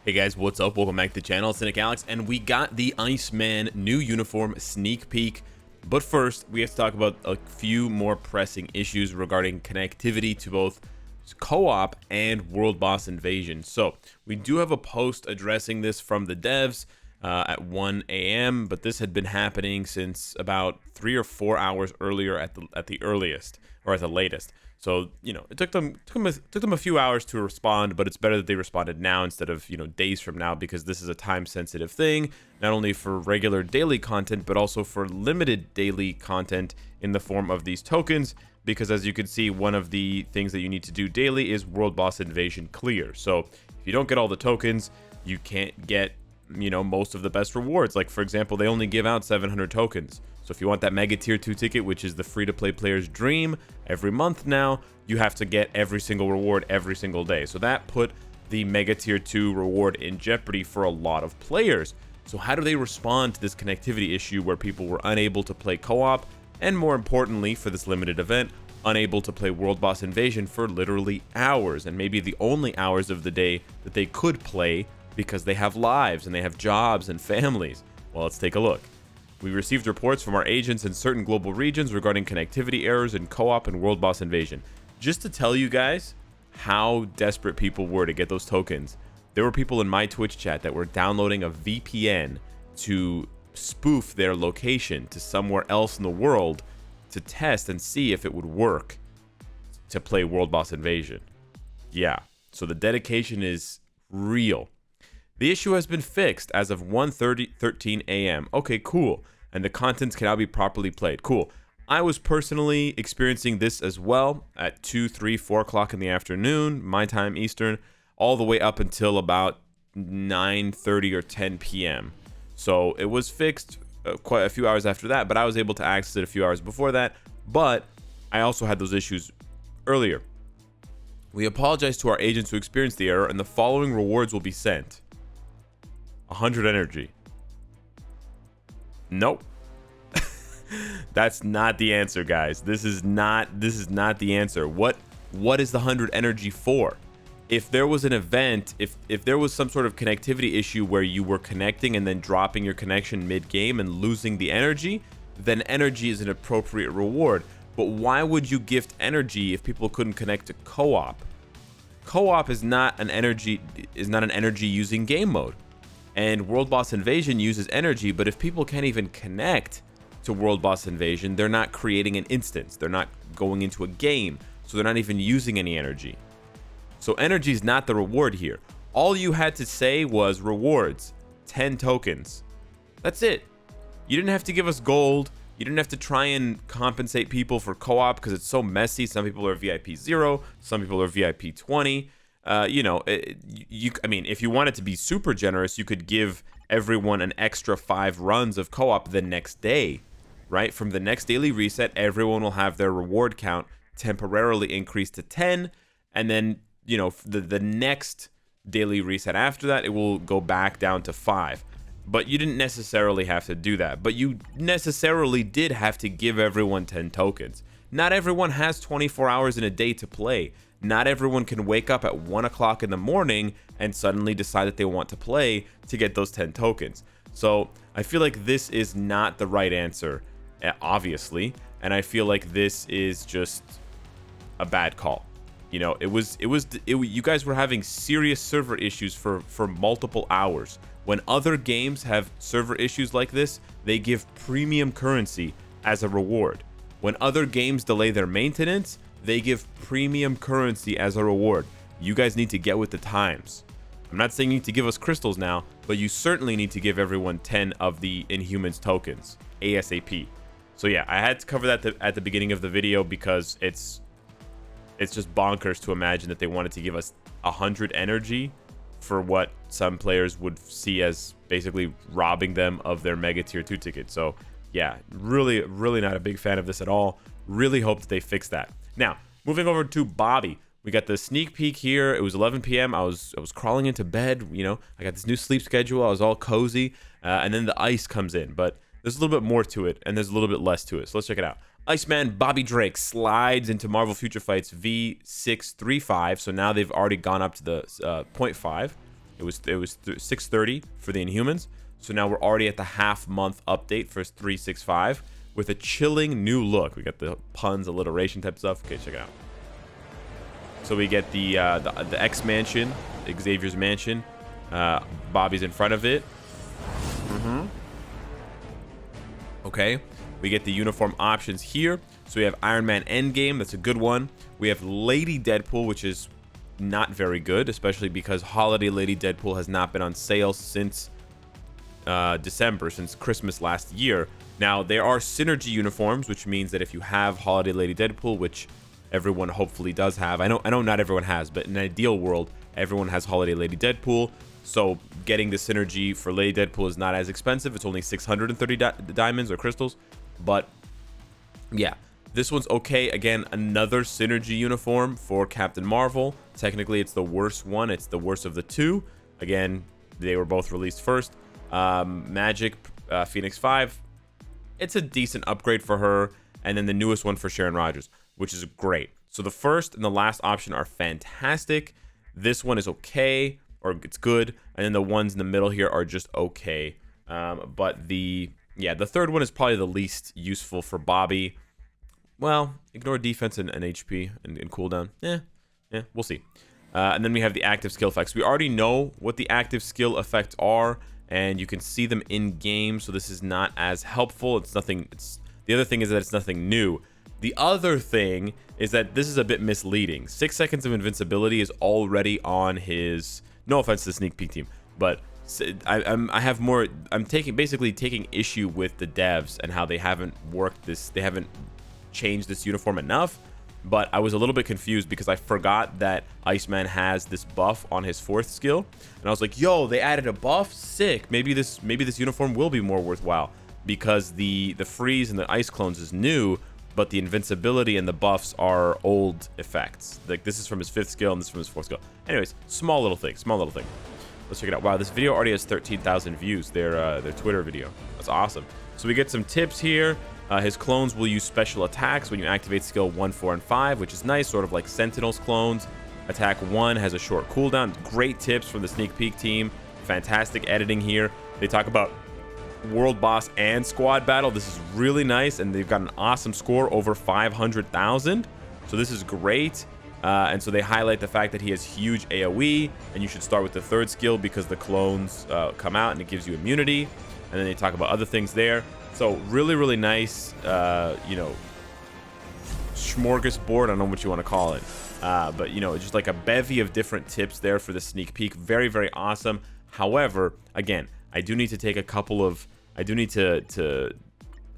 Hey guys, what's up? Welcome back to the channel, Cynicalex, and we got the Iceman new uniform sneak peek. But first, we have to talk about a few more pressing issues regarding connectivity to both co-op and World Boss Invasion. So, we do have a post addressing this from the devs at 1 a.m., but this had been happening since about 3 or 4 hours earlier at the earliest, or at the latest. So, you know, it took them a few hours to respond, but it's better that they responded now instead of, days from now, because this is a time-sensitive thing, not only for regular daily content, but also for limited daily content in the form of these tokens, because as you can see, one of the things that you need to do daily is World Boss Invasion clear. So if you don't get all the tokens, you can't get, most of the best rewards. Like, for example, they only give out 700 tokens. So if you want that Mega Tier 2 ticket, which is the free-to-play player's dream, every month now, you have to get every single reward every single day. So that put the Mega Tier 2 reward in jeopardy for a lot of players. So how do they respond to this connectivity issue where people were unable to play co-op, and more importantly, for this limited event, unable to play World Boss Invasion for literally hours, and maybe the only hours of the day that they could play because they have lives and they have jobs and families? Well, let's take a look. We received reports from our agents in certain global regions regarding connectivity errors in co-op and World Boss Invasion. Just to tell you guys how desperate people were to get those tokens, there were people in my Twitch chat that were downloading a VPN to spoof their location to somewhere else in the world to test and see if it would work to play World Boss Invasion. Yeah, so the dedication is real. The issue has been fixed as of 1:13 a.m. Okay, cool. And the contents can now be properly played. Cool. I was personally experiencing this as well at 2, 3, 4 o'clock in the afternoon, my time Eastern, all the way up until about 9:30 or 10 p.m. So it was fixed quite a few hours after that, but I was able to access it a few hours before that. But I also had those issues earlier. We apologize to our agents who experienced the error, and the following rewards will be sent. 100 energy. Nope. That's not the answer, guys. This is not the answer. What is the 100 energy for? If there was an event, if there was some sort of connectivity issue where you were connecting and then dropping your connection mid-game and losing the energy, then energy is an appropriate reward. But why would you gift energy if people couldn't connect to co-op? Co-op is not an energy using game mode. And World Boss Invasion uses energy, but if people can't even connect to World Boss Invasion, they're not creating an instance. They're not going into a game, so they're not even using any energy. So energy is not the reward here. All you had to say was rewards, 10 tokens. That's it. You didn't have to give us gold. You didn't have to try and compensate people for co-op because it's so messy. Some people are VIP 0, some people are VIP 20. I mean, if you wanted to be super generous, you could give everyone an extra 5 runs of co-op the next day, right? From the next daily reset, everyone will have their reward count temporarily increased to 10, and then, the next daily reset after that, it will go back down to 5. But you didn't necessarily have to do that. But you necessarily did have to give everyone 10 tokens. Not everyone has 24 hours in a day to play. Not everyone can wake up at 1 o'clock in the morning and suddenly decide that they want to play to get those 10 tokens. So I feel like this is not the right answer, obviously. And I feel like this is just a bad call. You guys were having serious server issues for multiple hours. When other games have server issues like this, they give premium currency as a reward. When other games delay their maintenance, they give premium currency as a reward. You guys need to get with the times. I'm not saying you need to give us crystals now, but you certainly need to give everyone 10 of the Inhumans tokens ASAP. So yeah, I had to cover that at the beginning of the video because it's just bonkers to imagine that they wanted to give us 100 energy for what some players would see as basically robbing them of their Mega Tier 2 ticket. So yeah, really not a big fan of this at all. Really hope that they fix that. Now, moving over to Bobby. We got the sneak peek here. It was 11 p.m. I was crawling into bed. I got this new sleep schedule. I was all cozy. And then the ice comes in. But there's a little bit more to it, and there's a little bit less to it. So let's check it out. Iceman Bobby Drake slides into Marvel Future Fights V635. So now they've already gone up to the 0.5. It was 630 for the Inhumans. So now we're already at the half-month update for 365 with a chilling new look. We got the puns, alliteration type stuff. Okay, check it out. So we get the X mansion, Xavier's mansion. Bobby's in front of it. Okay, we get the uniform options here. So we have Iron Man Endgame. That's a good one. We have Lady Deadpool, which is not very good, especially because Holiday Lady Deadpool has not been on sale since December, since Christmas last year. Now, there are synergy uniforms, which means that if you have Holiday Lady Deadpool, which everyone hopefully does have, I know not everyone has, but in an ideal world, everyone has Holiday Lady Deadpool. So getting the synergy for Lady Deadpool is not as expensive. It's only 630 diamonds or crystals. But yeah, this one's okay. Again, another synergy uniform for Captain Marvel. Technically, it's the worst one. It's the worst of the two. Again, they were both released first. Magic Phoenix 5. It's a decent upgrade for her. And then the newest one for Sharon Rogers, which is great. So the first and the last option are fantastic. This one is okay, or it's good, and then the ones in the middle here are just okay. But the third one is probably the least useful for Bobby. Well, ignore defense and HP and cooldown. Yeah, we'll see. And then we have the active skill effects. We already know what the active skill effects are, and you can see them in game. So this is not as helpful. The other thing is that it's nothing new. The other thing is that this is a bit misleading. 6 seconds of invincibility is already on his. No offense to the sneak peek team, but I'm basically taking issue with the devs and how they haven't worked this. They haven't changed this uniform enough. But I was a little bit confused because I forgot that Iceman has this buff on his 4th skill, and I was like, "Yo, they added a buff, sick. Maybe this uniform will be more worthwhile because the freeze and the ice clones is new, but the invincibility and the buffs are old effects. Like this is from his 5th skill and this is from his 4th skill. Anyways, small little thing. Let's check it out. Wow, this video already has 13,000 views. Their Twitter video. That's awesome. So we get some tips here. His clones will use special attacks when you activate skill 1, 4, and 5, which is nice, sort of like Sentinel's clones. Attack 1 has a short cooldown. Great tips from the sneak peek team. Fantastic editing here. They talk about world boss and squad battle. This is really nice, and they've got an awesome score, over 500,000. So this is great. And so they highlight the fact that he has huge AoE, and you should start with the 3rd skill because the clones come out and it gives you immunity. And then they talk about other things there. So really, really nice, smorgasbord. I don't know what you want to call it. But, just like a bevy of different tips there for the sneak peek. Very, very awesome. However, again, I do need to take a couple of... I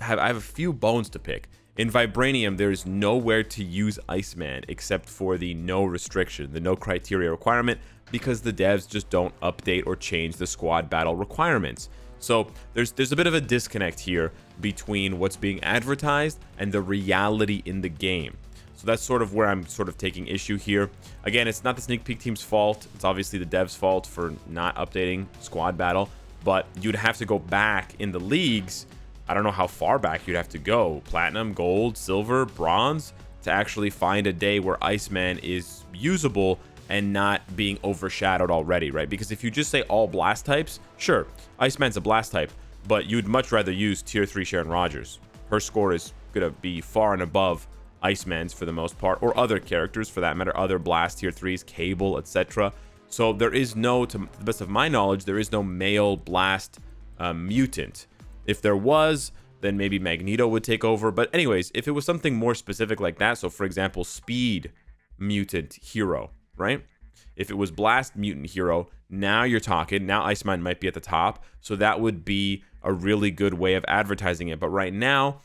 have a few bones to pick. In Vibranium, there is nowhere to use Iceman except for the no restriction, the no criteria requirement, because the devs just don't update or change the squad battle requirements. So there's a bit of a disconnect here between what's being advertised and the reality in the game. So that's sort of where I'm sort of taking issue here. Again, it's not the sneak peek team's fault. It's obviously the devs' fault for not updating squad battle. But you'd have to go back in the leagues. I don't know how far back you'd have to go. Platinum, gold, silver, bronze, to actually find a day where Iceman is usable and not being overshadowed already, right? Because if you just say all blast types, sure, Iceman's a blast type, but you'd much rather use tier 3 Sharon Rogers. Her score is going to be far and above Iceman's for the most part, or other characters for that matter, other blast tier 3s, Cable, etc. So there is no, to the best of my knowledge, there is no male blast mutant. If there was, then maybe Magneto would take over. But anyways, if it was something more specific like that, so for example, speed mutant hero, right? If it was blast mutant hero, now you're talking. Now Iceman might be at the top. So that would be a really good way of advertising it. But right now,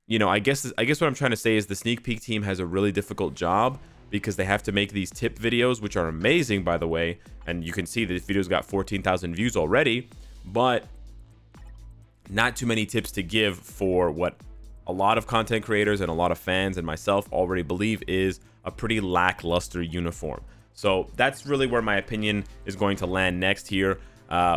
I guess what I'm trying to say is the sneak peek team has a really difficult job because they have to make these tip videos, which are amazing, by the way. And you can see that this video's got 14,000 views already, but not too many tips to give for what a lot of content creators and a lot of fans and myself already believe is a pretty lackluster uniform. So that's really where my opinion is going to land next here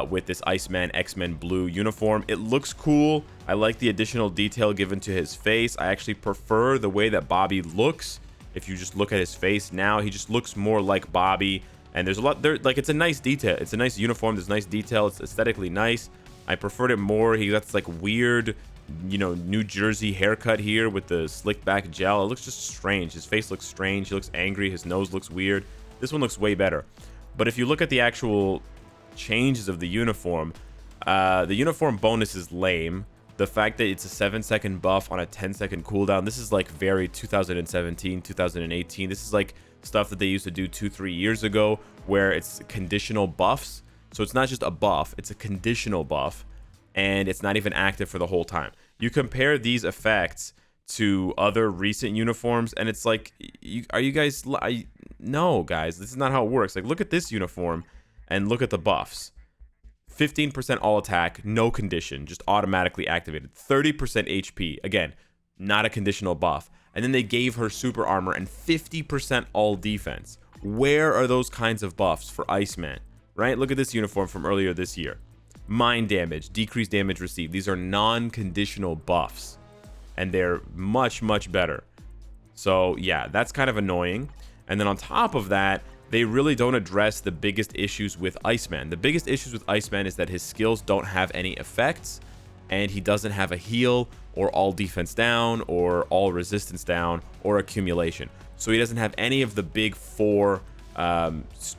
with this Iceman X-Men blue uniform. It looks cool. I like the additional detail given to his face. I actually prefer the way that Bobby looks. If you just look at his face now, he just looks more like Bobby. And there's a lot there, like it's a nice detail. It's a nice uniform. There's nice detail. It's aesthetically nice. I preferred it more. He got this like weird, you know, New Jersey haircut here with the slicked back gel. It looks just strange. His face looks strange. He looks angry. His nose looks weird. This one looks way better. But if you look at the actual changes of the uniform bonus is lame. The fact that it's a 7-second buff on a 10-second cooldown, this is like very 2017, 2018. This is like stuff that they used to do 2-3 years ago, where it's conditional buffs. So it's not just a buff, it's a conditional buff, and it's not even active for the whole time. You compare these effects to other recent uniforms, and it's like, no, guys, this is not how it works. Like, look at this uniform and look at the buffs. 15% all attack, no condition, just automatically activated. 30% HP, again, not a conditional buff. And then they gave her super armor and 50% all defense. Where are those kinds of buffs for Iceman? Right? Look at this uniform from earlier this year. Mind damage, decreased damage received. These are non-conditional buffs. And they're much, much better. So yeah, that's kind of annoying. And then on top of that, they really don't address the biggest issues with Iceman. The biggest issues with Iceman is that his skills don't have any effects, and he doesn't have a heal, or all defense down, or all resistance down, or accumulation. So he doesn't have any of the big four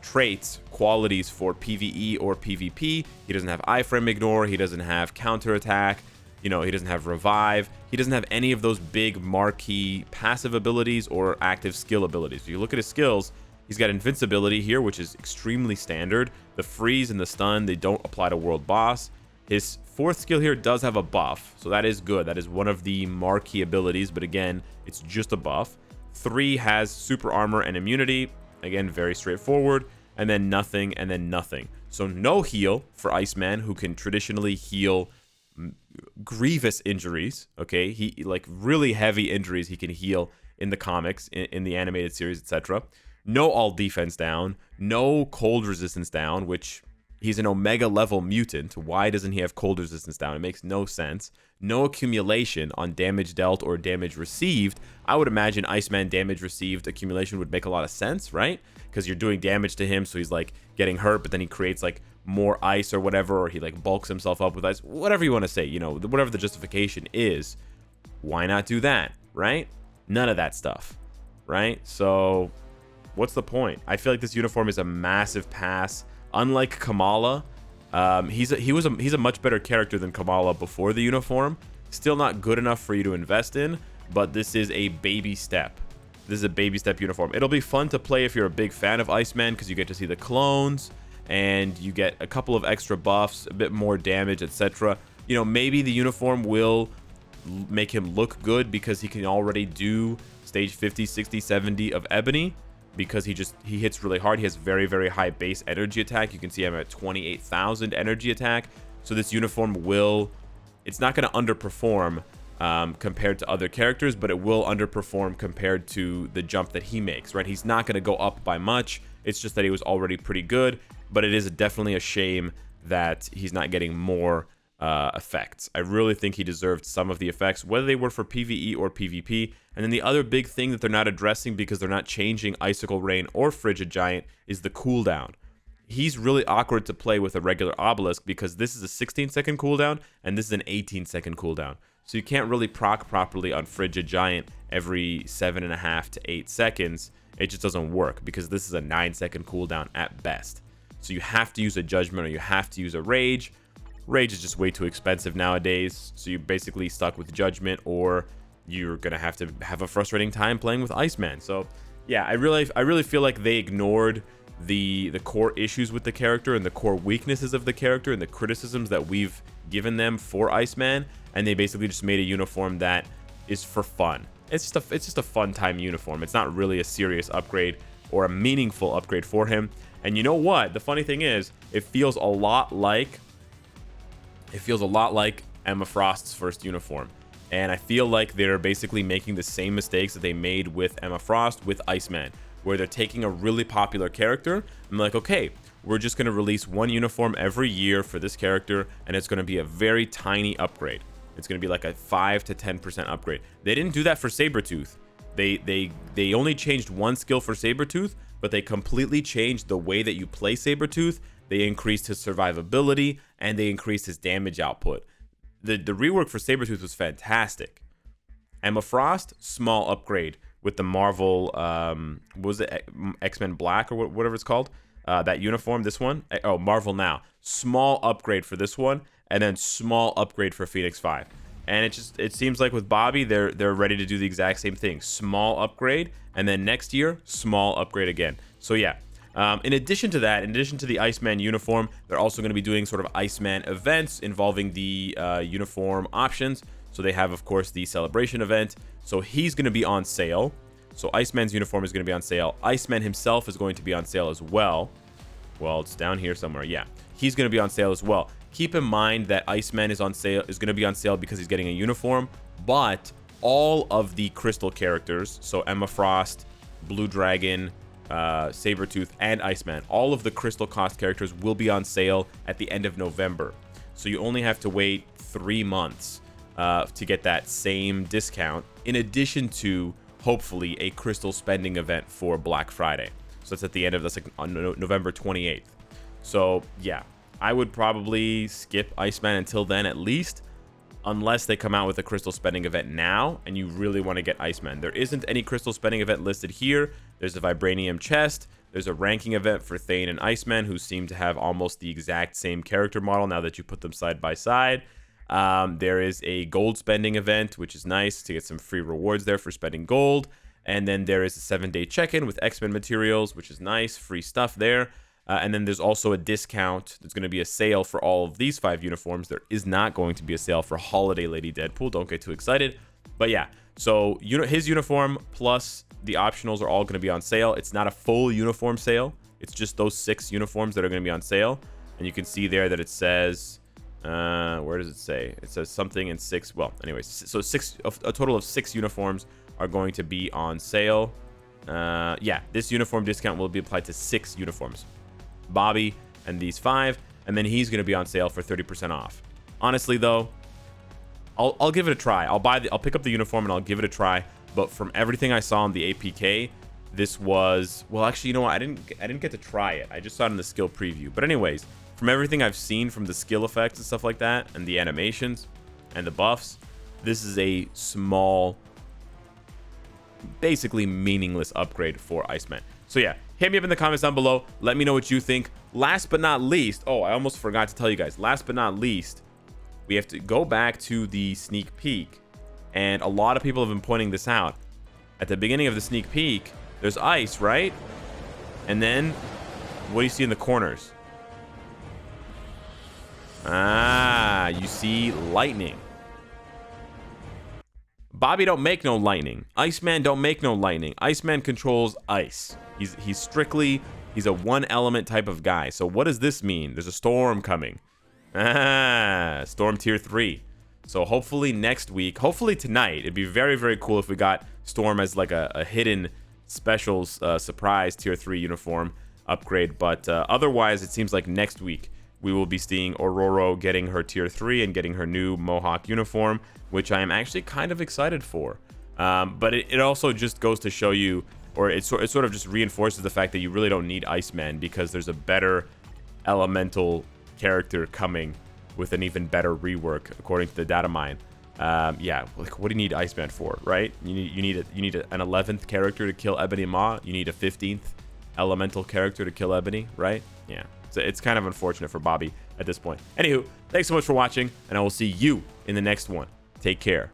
traits, qualities for PvE or PvP. He doesn't have iframe ignore, he doesn't have counterattack, you know, he doesn't have revive. He doesn't have any of those big marquee passive abilities or active skill abilities. If you look at his skills, he's got invincibility here, which is extremely standard. The freeze and the stun, they don't apply to world boss. His fourth skill here does have a buff, so that is good. That is one of the marquee abilities, but again, it's just a buff. 3 has super armor and immunity. Again, very straightforward. And then nothing, and then nothing. So no heal for Iceman, who can traditionally heal grievous injuries. Okay, he like really heavy injuries he can heal in the comics, in the animated series, etc. No all defense down, no cold resistance down, which he's an Omega level mutant. Why doesn't he have cold resistance down? It makes no sense. No accumulation on damage dealt or damage received. I would imagine Iceman damage received accumulation would make a lot of sense, right? Because you're doing damage to him, so he's like getting hurt, but then he creates like more ice or whatever, or he like bulks himself up with ice, whatever you want to say, you know, whatever the justification is. Why not do that, right? None of that stuff, right? So what's the point? I feel like this uniform is a massive pass. Unlike Kamala, he's a much better character than Kamala before the uniform. Still not good enough for you to invest in, but this is a baby step. This is a baby step uniform. It'll be fun to play if you're a big fan of Iceman, because you get to see the clones and you get a couple of extra buffs, a bit more damage, etc. You know, maybe the uniform will make him look good because he can already do stage 50, 60, 70 of Ebony, because he hits really hard. He has very, very high base energy attack. You can see him at 28,000 energy attack. So this uniform it's not going to underperform compared to other characters, but it will underperform compared to the jump that he makes, right? He's not going to go up by much. It's just that he was already pretty good, but it is definitely a shame that he's not getting more effects. I really think he deserved some of the effects, whether they were for PvE or PvP. And then the other big thing that they're not addressing, because they're not changing Icicle Rain or Frigid Giant, is the cooldown. He's really awkward to play with a regular Obelisk, because this is a 16-second cooldown and this is an 18-second cooldown. So you can't really proc properly on Frigid Giant every 7.5 to 8 seconds. It just doesn't work, because this is a 9-second cooldown at best. So you have to use a Judgment, or you have to use a Rage. Rage is just way too expensive nowadays, so you're basically stuck with Judgment, or you're gonna have to have a frustrating time playing with Iceman. So yeah, I really feel like they ignored the core issues with the character and the core weaknesses of the character and the criticisms that we've given them for Iceman, and they basically just made a uniform that is for fun. It's just a fun time uniform. It's not really a serious upgrade or a meaningful upgrade for him. And you know what? The funny thing is, it feels a lot like Emma Frost's first uniform. And I feel like they're basically making the same mistakes that they made with Emma Frost with Iceman, where they're taking a really popular character and like, okay, we're just going to release one uniform every year for this character, and it's going to be a very tiny upgrade. It's going to be like a 5 to 10% upgrade. They didn't do that for Sabretooth. They only changed one skill for Sabretooth, but they completely changed the way that you play Sabretooth. They increased his survivability, and they increased his damage output. The rework for Sabretooth was fantastic. Emma Frost, small upgrade with the Marvel, was it X-Men Black or whatever it's called? That uniform, this one. Oh, Marvel Now. Small upgrade for this one, and then small upgrade for Phoenix 5. And it seems like with Bobby, they're ready to do the exact same thing. Small upgrade, and then next year, small upgrade again. So yeah. In addition to that, in addition to the Iceman uniform, they're also going to be doing sort of Iceman events involving the uniform options. So they have, of course, the celebration event. So he's going to be on sale. So Iceman's uniform is going to be on sale. Iceman himself is going to be on sale as well. Well, it's down here somewhere. Yeah, he's going to be on sale as well. Keep in mind that Iceman is going to be on sale because he's getting a uniform, but all of the crystal characters, so Emma Frost, Blue Dragon, Sabretooth, and Iceman, all of the crystal cost characters will be on sale at the end of November. So you only have to wait 3 months to get that same discount, in addition to hopefully a crystal spending event for Black Friday. So that's at the end of this, like on November 28th. So yeah, I would probably skip Iceman until then at least, unless they come out with a crystal spending event now and you really want to get Iceman. There isn't any crystal spending event listed here. There's a vibranium chest. There's a ranking event for Thane and Iceman, who seem to have almost the exact same character model now that you put them side by side. There is a gold spending event, which is nice to get some free rewards there for spending gold. And then there is a 7-day check-in with X-Men materials, which is nice, free stuff there. And then there's also a discount. There's going to be a sale for all of these 5 uniforms. There is not going to be a sale for Holiday Lady Deadpool. Don't get too excited. But yeah, so his uniform plus the optionals are all going to be on sale. It's not a full uniform sale. It's just those 6 uniforms that are going to be on sale. And you can see there that it says, where does it say? It says something in 6. Well, anyways, so a total of 6 uniforms are going to be on sale. Yeah, this uniform discount will be applied to 6 uniforms. Bobby and these 5, and then he's going to be on sale for 30% off. Honestly though, I'll give it a try. I'll pick up the uniform and I'll give it a try. But from everything I saw on the APK, this was, well, actually, you know what? I didn't get to try it. I just saw it in the skill preview. But anyways, from everything I've seen from the skill effects and stuff like that, and the animations and the buffs, this is a small, basically meaningless upgrade for Iceman. So yeah, hit me up in the comments down below. Let me know what you think. Last but not least, oh, I almost forgot to tell you guys. Last but not least, we have to go back to the sneak peek. And a lot of people have been pointing this out. At the beginning of the sneak peek, there's ice, right? And then, what do you see in the corners? Ah, you see lightning. Bobby don't make no lightning. Iceman don't make no lightning. Iceman controls ice. He's strictly, he's a 1 element type of guy. So what does this mean? There's a storm coming. Ah, storm tier 3. So hopefully next week, hopefully tonight, it'd be very, very cool if we got Storm as like a hidden special surprise tier 3 uniform upgrade. But otherwise, it seems like next week we will be seeing Aurora getting her tier 3 and getting her new Mohawk uniform, which I am actually kind of excited for. But it also just goes to show you, or it sort of just reinforces the fact that you really don't need Iceman, because there's a better elemental character coming with an even better rework, according to the data mine. Yeah, like, what do you need Iceman for, right? You need an 11th character to kill Ebony Maw. You need a 15th elemental character to kill Ebony, right? Yeah, so it's kind of unfortunate for Bobby at this point. Anywho, thanks so much for watching, and I will see you in the next one. Take care.